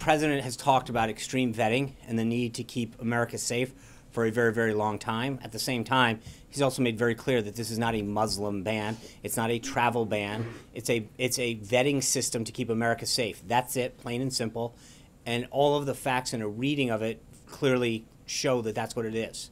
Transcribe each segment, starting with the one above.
president has talked about extreme vetting and the need to keep America safe for a very, very long time. At the same time, he's also made very clear that this is not a Muslim ban. It's not a travel ban. It's a vetting system to keep America safe. That's it, plain and simple. And all of the facts and a reading of it clearly show that that's what it is.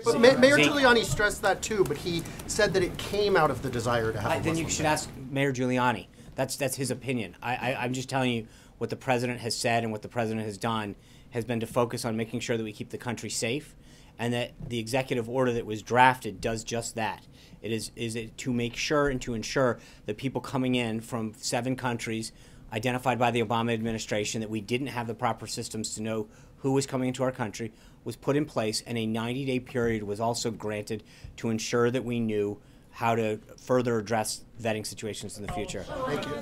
But Mayor Giuliani stressed that too, but he said that it came out of the desire to have a Muslim Then you should ask Mayor Giuliani. That's his opinion. I'm just telling you what the president has said and what the president has done has been to focus on making sure that we keep the country safe, and that the executive order that was drafted does just that. It is to make sure and to ensure that people coming in from 7 countries identified by the Obama administration, that we didn't have the proper systems to know who was coming into our country, was put in place, and a 90-day period was also granted to ensure that we knew how to further address vetting situations in the future. Thank you.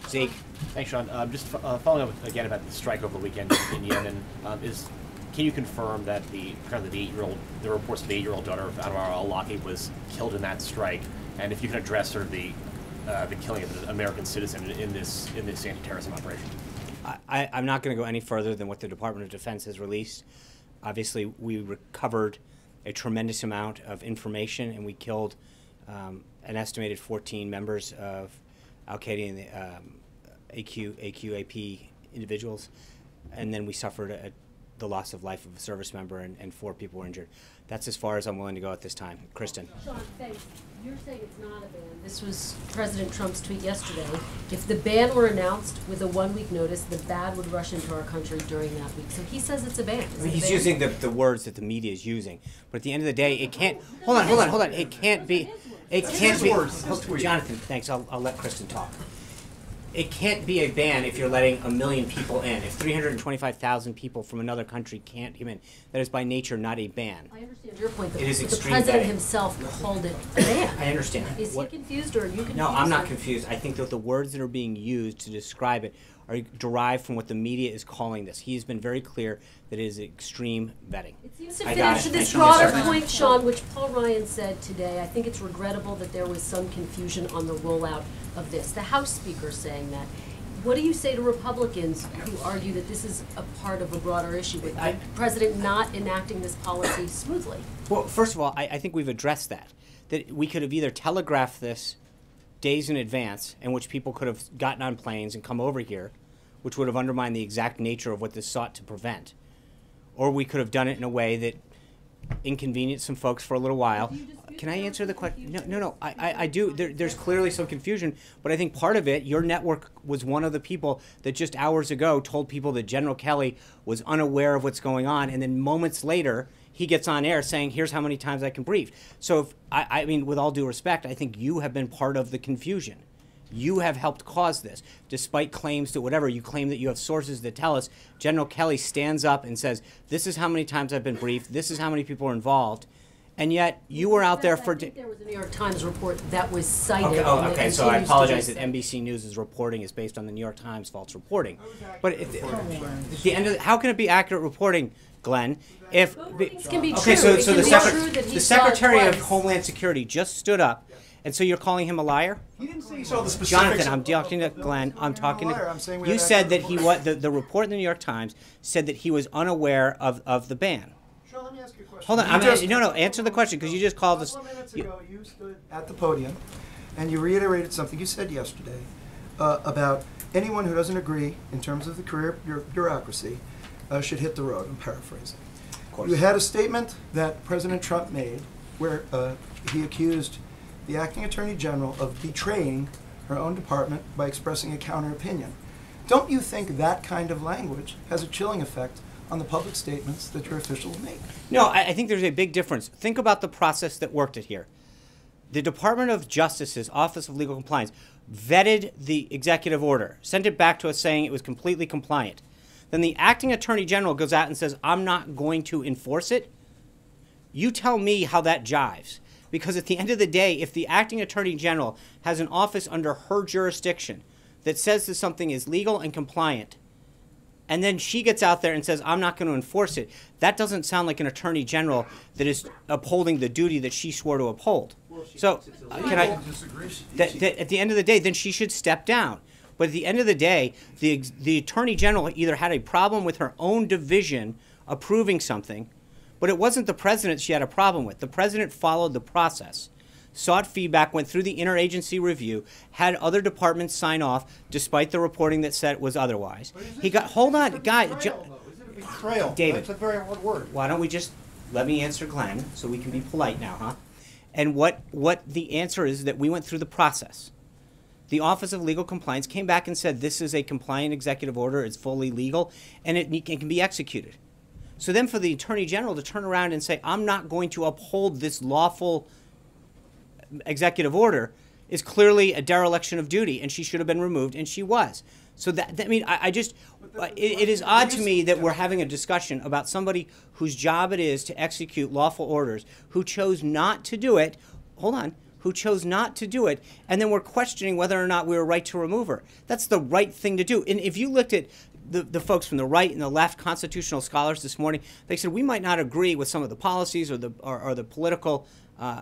Zeke. Thanks, Sean. Just following up again about the strike over the weekend in Yemen, can you confirm that the reports of the 8-year-old daughter of Anwar al-Awlaki was killed in that strike, and if you can address sort of the killing of an American citizen in this anti-terrorism operation? I'm not going to go any further than what the Department of Defense has released. Obviously, we recovered a tremendous amount of information, and we killed an estimated 14 members of Al-Qaeda and the AQAP individuals, and then we suffered the loss of life of a service member, and 4 people were injured. That's as far as I'm willing to go at this time. Kristen. Sean, thanks. You're saying it's not a ban. This was President Trump's tweet yesterday. If the ban were announced with a 1-week notice, the ban would rush into our country during that week. So he says it's a ban. He's using the words that the media is using. But at the end of the day, it can't. Hold on. It can't be. It can't be. Jonathan, thanks. I'll let Kristen talk. It can't be a ban if you're letting 1 million people in. If 325,000 people from another country can't come in, that is by nature not a ban. I understand your point. It is the extreme president vetting. himself called it a ban. I understand. Is he confused, or are you confused? No, I'm not confused. I think that the words that are being used to describe it are derived from what the media is calling this. He has been very clear that it is extreme vetting. It seems to fit into this broader point, Sean, which Paul Ryan said today. I think it's regrettable that there was some confusion on the rollout of this. The House Speaker saying that. What do you say to Republicans who argue that this is a part of a broader issue with the president not enacting this policy smoothly? Well, first of all, I think we've addressed that we could have either telegraphed this days in advance, in which people could have gotten on planes and come over here, which would have undermined the exact nature of what this sought to prevent. Or we could have done it in a way that inconvenienced some folks for a little while. Can I answer the question? No. I do. There's clearly some confusion, but I think part of it, your network was one of the people that just hours ago told people that General Kelly was unaware of what's going on, and then moments later, he gets on air saying, here's how many times I can brief. So, I mean, with all due respect, I think you have been part of the confusion. You have helped cause this, despite claims that whatever, you claim that you have sources that tell us. General Kelly stands up and says, this is how many times I've been briefed, this is how many people are involved, and yet you were out there for... I think there was a New York Times report that was cited. Okay, so I apologize that NBC News' reporting is based on the New York Times false reporting. But at the end of how can it be accurate reporting, Glenn, if... Things can be true. Okay, so the Secretary of Homeland Security just stood up. And so you're calling him a liar? He didn't say he saw the specifics. Jonathan, I'm talking to Glenn. I'm talking to... You said that he was... The report in the New York Times said that he was unaware of the ban. Sean, let me ask you a question. Hold on. No, answer the question, because you just called us... A couple of minutes ago, you stood at the podium, and you reiterated something you said yesterday about anyone who doesn't agree in terms of the career bureaucracy should hit the road. I'm paraphrasing. Of course. You had a statement that President Trump made where he accused the acting attorney general of betraying her own department by expressing a counter opinion. Don't you think that kind of language has a chilling effect on the public statements that your officials make? No, I think there's a big difference. Think about the process that worked it here. The Department of Justice's Office of Legal Compliance vetted the executive order, sent it back to us saying it was completely compliant. Then the acting attorney general goes out and says, I'm not going to enforce it. You tell me how that jives. Because at the end of the day, if the acting attorney general has an office under her jurisdiction that says that something is legal and compliant, and then she gets out there and says, I'm not going to enforce it, that doesn't sound like an attorney general that is upholding the duty that she swore to uphold. So, at the end of the day, then she should step down. But at the end of the day, the Attorney General either had a problem with her own division approving something, but it wasn't the president she had a problem with. The president followed the process, sought feedback, went through the interagency review, had other departments sign off, despite the reporting that said it was otherwise. He got, hold on, guys. Betrayal. David. That's a very hard word. Why don't we just let me answer Glenn so we can be polite now, huh? And what the answer is that we went through the process. The Office of Legal Compliance came back and said this is a compliant executive order, it's fully legal, and it can be executed. So then for the Attorney General to turn around and say, I'm not going to uphold this lawful executive order is clearly a dereliction of duty, and she should have been removed, and she was. So that I mean, I just, it is odd to me that we're having a discussion about somebody whose job it is to execute lawful orders, who chose not to do it, who chose not to do it, and then we're questioning whether or not we were right to remove her. That's the right thing to do. And if you looked at the folks from the right and the left, constitutional scholars this morning, they said we might not agree with some of the policies or the political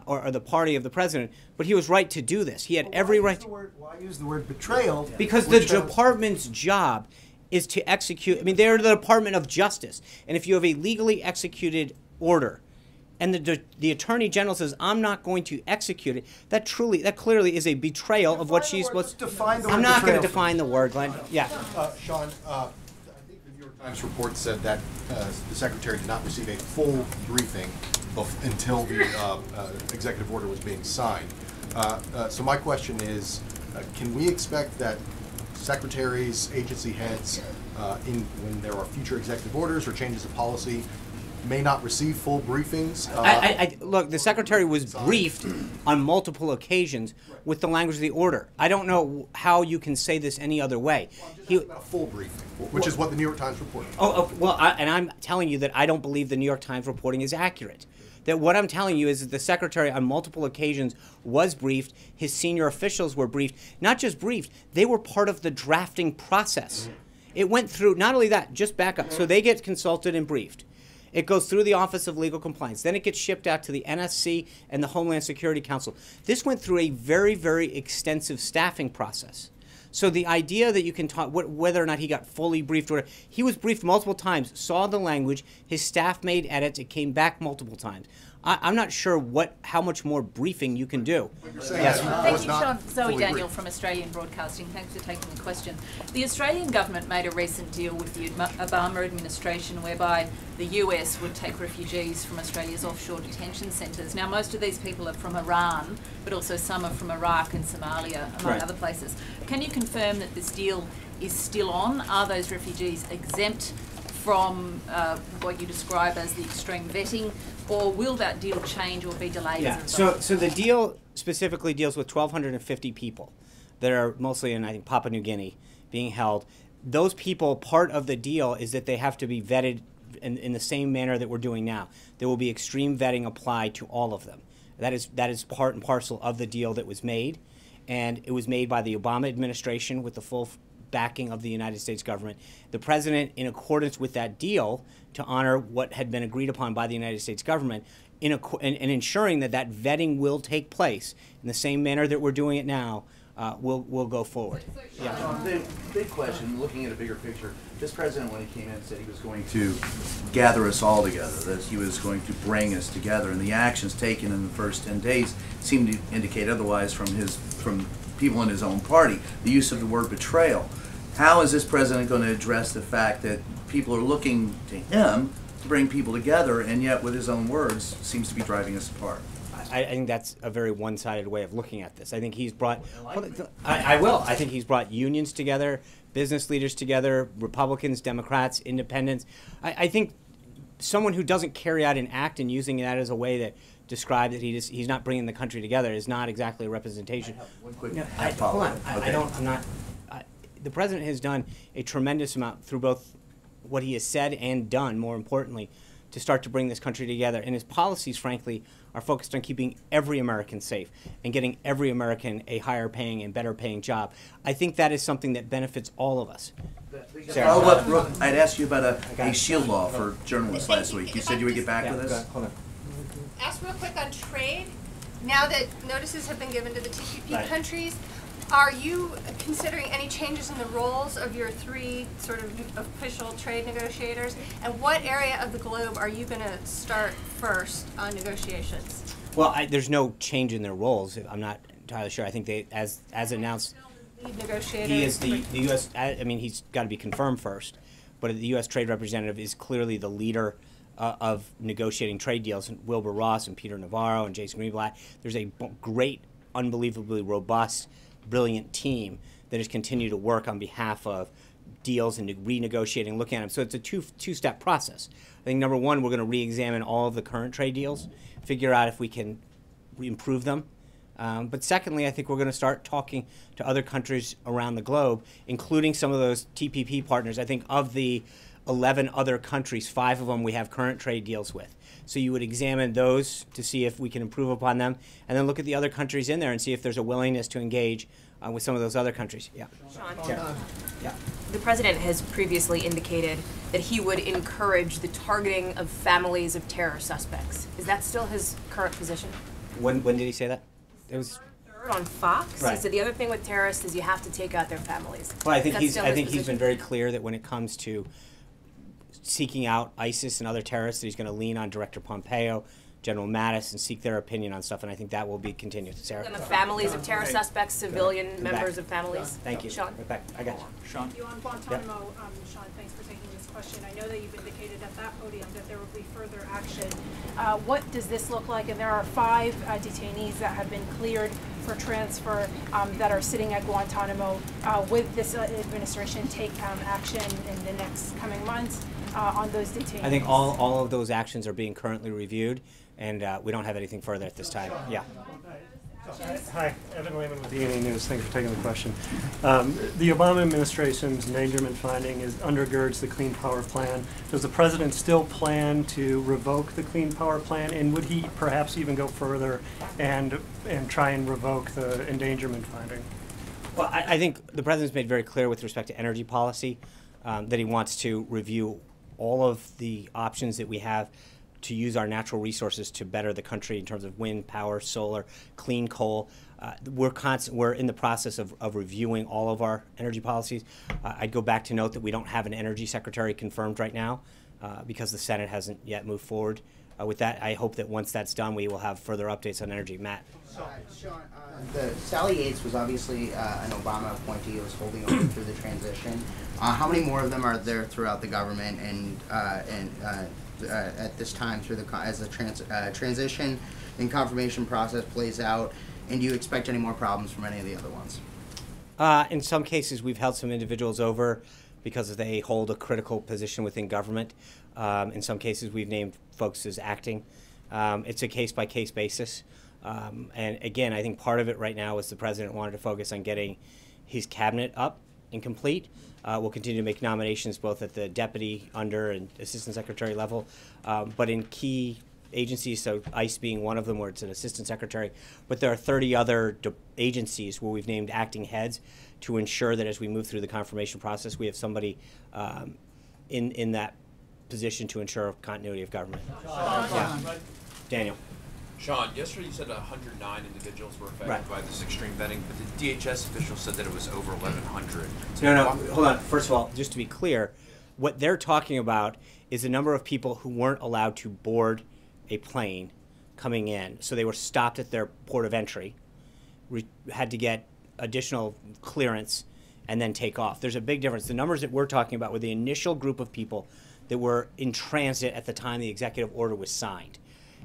or the party of the president, but he was right to do this. He had every right. Why use the word betrayal? Because the department's job is to execute. I mean, they're the Department of Justice, and if you have a legally executed order, and the Attorney General says, I'm not going to execute it, that clearly is a betrayal of what she's supposed to define. I'm not going to define the word, Glenn. Yeah. Sean, I think the New York Times report said that the Secretary did not receive a full briefing until the executive order was being signed. So my question is, can we expect that secretaries, agency heads, when there are future executive orders or changes of policy, may not receive full briefings? Look, the Secretary was briefed on multiple occasions with the language of the order. I don't know how you can say this any other way. A full briefing, which is what the New York Times reported. And I'm telling you that I don't believe the New York Times reporting is accurate. That what I'm telling you is that the Secretary on multiple occasions was briefed, his senior officials were briefed. Not just briefed, they were part of the drafting process. It went through, not only that, just back up. So they get consulted and briefed. It goes through the Office of Legal Compliance. Then it gets shipped out to the NSC and the Homeland Security Council. This went through a very, very extensive staffing process. So the idea that you can talk, whether or not he got fully briefed, or he was briefed multiple times, saw the language, his staff made edits, it came back multiple times. I'm not sure how much more briefing you can do. Yes. Thank you, Sean. Zoe Daniel from Australian Broadcasting. Thanks for taking the question. The Australian government made a recent deal with the Obama administration whereby the US would take refugees from Australia's offshore detention centres. Now, most of these people are from Iran, but also some are from Iraq and Somalia, among other places. Can you confirm that this deal is still on? Are those refugees exempt from what you describe as the extreme vetting, or will that deal change or be delayed as a result? So the deal specifically deals with 1,250 people that are mostly in, I think, Papua New Guinea being held. Those people, part of the deal is that they have to be vetted in the same manner that we're doing now. There will be extreme vetting applied to all of them. That is part and parcel of the deal that was made, and it was made by the Obama administration with the full backing of the United States government. The president, in accordance with that deal, to honor what had been agreed upon by the United States government, and ensuring that that vetting will take place in the same manner that we're doing it now, will go forward. The big question, looking at a bigger picture, this president, when he came in, said he was going to gather us all together, that he was going to bring us together, and the actions taken in the first 10 days seem to indicate otherwise from people in his own party. The use of the word betrayal. How is this president going to address the fact that people are looking to him to bring people together, and yet with his own words seems to be driving us apart? I think that's a very one-sided way of looking at this. I think he's brought. I think he's brought unions together, business leaders together, Republicans, Democrats, Independents. I think someone who doesn't carry out an act and using that as a way to describe that he's not bringing the country together is not exactly a representation. One quick hold on. I'm not. The president has done a tremendous amount through both what he has said and done, more importantly, to start to bring this country together. And his policies, frankly, are focused on keeping every American safe and getting every American a higher paying and better paying job. I think that is something that benefits all of us. I'd asked you about a shield law for journalists last week. You said you would get back with us? Hold on. Ask real quick on trade. Now that notices have been given to the TPP countries, Are you considering any changes in the roles of your 3 sort of official trade negotiators? And what area of the globe are you going to start first on negotiations? Well, there's no change in their roles. I'm not entirely sure. I think they, as announced, Lead negotiator. he is the U.S. I mean, he's got to be confirmed first, but the U.S. trade representative is clearly the leader of negotiating trade deals. And Wilbur Ross and Peter Navarro and Jason Greenblatt. There's a great, unbelievably robust, brilliant team that has continued to work on behalf of deals and renegotiating, looking at them. So it's a two-step process. I think number one, we're going to re-examine all of the current trade deals, figure out if we can improve them. But secondly, I think we're going to start talking to other countries around the globe, including some of those TPP partners. I think of the 11 other countries, 5 of them we have current trade deals with. So you would examine those to see if we can improve upon them, and then look at the other countries in there and see if there's a willingness to engage with some of those other countries. Yeah. Sean, Yeah. the president has previously indicated that he would encourage the targeting of families of terror suspects. Is that still his current position? When did he say that? It was. On Fox, Right. he said the other thing with terrorists is you have to take out their families. Well, I think That's still I his think he's position? been very clear that when it comes to seeking out ISIS and other terrorists, that he's going to lean on Director Pompeo, General Mattis, and seek their opinion on stuff, and I think that will be continued. Sarah? And the families of terror suspects, civilian members of families. Thank you. Sean. Rebecca, I got you. Thank you. On Guantanamo, Sean, thanks for taking this question. I know that you've indicated at that podium that there will be further action. What does this look like? And there are 5 detainees that have been cleared for transfer that are sitting at Guantanamo. With this administration take action in the next coming months on those detainees? I think all of those actions are being currently reviewed, and we don't have anything further at this time. Yeah. Hi, Evan Lehman with E&E News. Thanks for taking the question. The Obama administration's endangerment finding undergirds the Clean Power Plan. Does the president still plan to revoke the Clean Power Plan, and would he perhaps even go further and try and revoke the endangerment finding? Well, I think the president's made very clear with respect to energy policy that he wants to review all of the options that we have to use our natural resources to better the country in terms of wind power, solar, clean coal. We're in the process of reviewing all of our energy policies. I'd go back to note that we don't have an energy secretary confirmed right now because the Senate hasn't yet moved forward with that. I hope that once that's done, we will have further updates on energy. Matt. Sean, Sally Yates was obviously an Obama appointee who was holding over through the transition. How many more of them are there throughout the government and at this time through as the transition and confirmation process plays out? And do you expect any more problems from any of the other ones? In some cases, we've held some individuals over because they hold a critical position within government. In some cases, we've named folks as acting. It's a case-by-case basis. And again, I think part of it right now is the president wanted to focus on getting his cabinet up and complete. We'll continue to make nominations both at the deputy, under, and assistant secretary level. But in key agencies, so ICE being one of them where it's an assistant secretary, but there are 30 other agencies where we've named acting heads to ensure that as we move through the confirmation process, we have somebody in that position to ensure continuity of government. Yeah. Daniel. Sean, yesterday you said 109 individuals were affected Right. by this extreme vetting, but the DHS official said that it was over 1,100. No, hold on. First of all, just to be clear, what they're talking about is the number of people who weren't allowed to board a plane coming in. So they were stopped at their port of entry, had to get additional clearance, and then take off. There's a big difference. The numbers that we're talking about were the initial group of people that were in transit at the time the executive order was signed.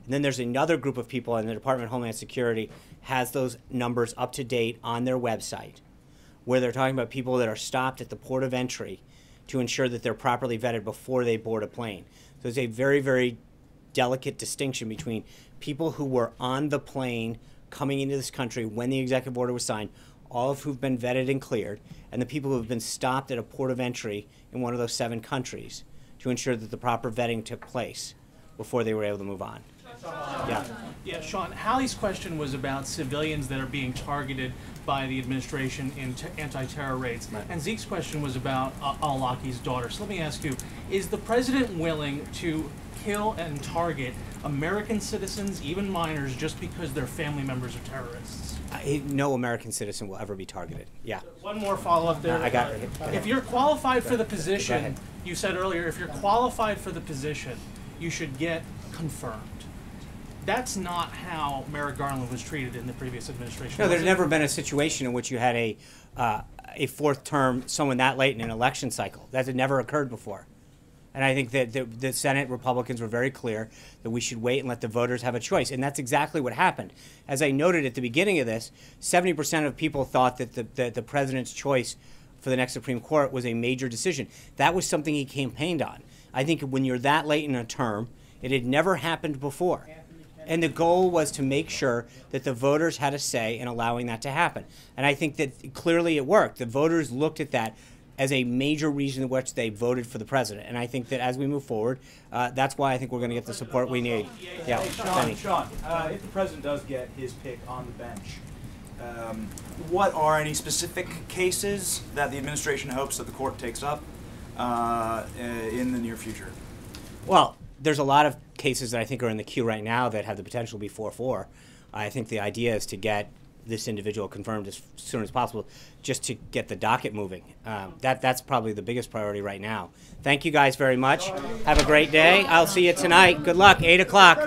And then there's another group of people, and the Department of Homeland Security has those numbers up to date on their website, where they're talking about people that are stopped at the port of entry to ensure that they're properly vetted before they board a plane. So it's a very, very delicate distinction between people who were on the plane coming into this country when the executive order was signed, all of who've been vetted and cleared, and the people who have been stopped at a port of entry in one of those 7 countries to ensure that the proper vetting took place before they were able to move on. Yeah, Sean, Hallie's question was about civilians that are being targeted by the administration in anti-terror raids. Right. And Zeke's question was about al-Awlaki's daughter. So let me ask you, is the president willing to kill and target American citizens, even minors, just because their family members are terrorists? No American citizen will ever be targeted. Yeah. One more follow-up there. I got it. If you're qualified for the Go position, ahead. you said earlier, if you're qualified for the position, you should get confirmed. That's not how Merrick Garland was treated in the previous administration. No, there's was it? never been a situation in which you had a fourth term, someone that late in an election cycle. That had never occurred before. And I think that the Senate Republicans were very clear that we should wait and let the voters have a choice. And that's exactly what happened. As I noted at the beginning of this, 70% of people thought that the president's choice for the next Supreme Court was a major decision. That was something he campaigned on. I think when you're that late in a term, it had never happened before. And the goal was to make sure that the voters had a say in allowing that to happen. And I think that clearly it worked. The voters looked at that as a major reason in which they voted for the president. And I think that as we move forward, that's why I think we're going to get the support we need. Yeah, Hey, Sean, if the president does get his pick on the bench, what are any specific cases that the administration hopes that the court takes up in the near future? Well, there's a lot of cases that I think are in the queue right now that have the potential to be 4-4. I think the idea is to get this individual confirmed as soon as possible, just to get the docket moving. That's probably the biggest priority right now. Thank you guys very much. Have a great day. I'll see you tonight. Good luck, 8 o'clock.